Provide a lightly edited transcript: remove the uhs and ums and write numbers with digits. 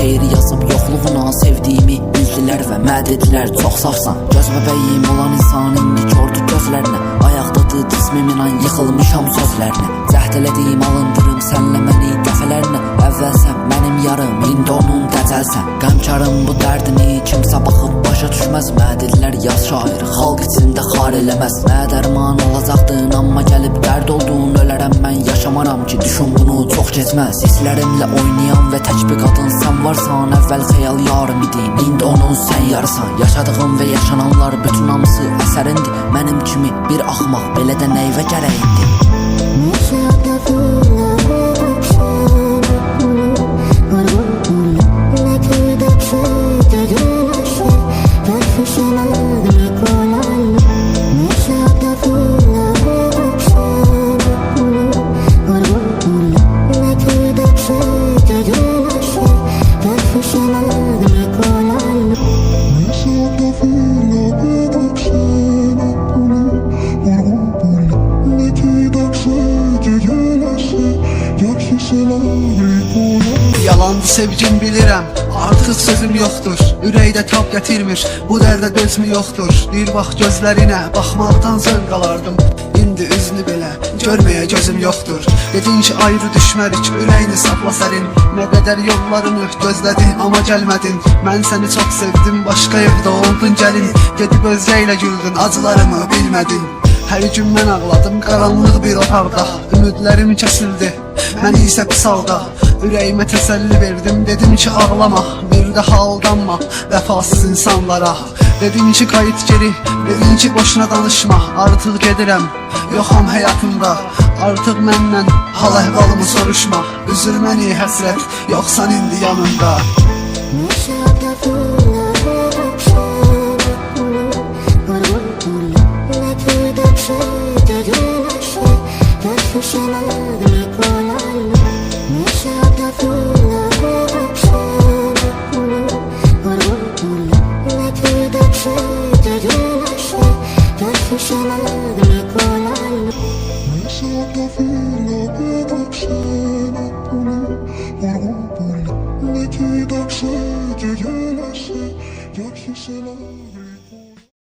şeir yazıb yoxluğuna sevdiyimi bildilər və mədedilər çox safsan. Göz bəbəyim olan insan indi kördü gözlərinə, ayaqdadır cismimin an yıxılmışam sözlərinə. Cəhd elədiyim alındırım sənlə məni dəfələrinə, əvvəl sən mənim yarım, indi onun dəcəlsən. Qəmkarım bu dərdini kimsə baxıb başa düşməz, mədedilər yaz şair xalq içində xar eləməz. Nə dərman olacaqdın amma gəlib dərd oldun, ölərəm mən yaşamaram ki düşün bunu çox keçməz. Hisslərimlə oynayan və tək bir qadın sən varsan, əvvəl xəyal yarım idin, indi onun sən yarısan. Yaşadığım və yaşananlar bütün hamısı əsərindir, mənim kimi bir axmaq belə də nəyvə gərəkdir. Yalandı sevgim bilirəm, artıq sözüm yoxdur. Ürəkdə tab gətirmir, bu dərdə dözmü yoxdur. Bir vaxt gözlərinə baxmaqdan zövq alardım, indi üzünü belə görməyə gözüm yoxdur. Dedin ki ayrı düşmərik, ürəyini saxla sərin. Nə qədər yollarını gözlədi amma gəlmədin. Mən səni çox sevdim, başqa evdə oldun gəlin. Gedib özgəylə güldün, acılarımı bilmədin. Hər gün mən ağladım qaranlıq bir otaqda, ümidlərim kəsildi, mən isə pis halda. Ürəyimə təsəlli verdim, dedim ki ağlama, bir daha aldanma vəfasız insanlara. Dedim ki qayıt geri, dedin ki boşuna danışma, artıq gedirəm, yoxam həyatımda. Artıq məndən hal əhvalımı soruşma, üzür məni həsrət, yoxsan indi yanımda. Ne ki daksa gecelerse, gökyüzü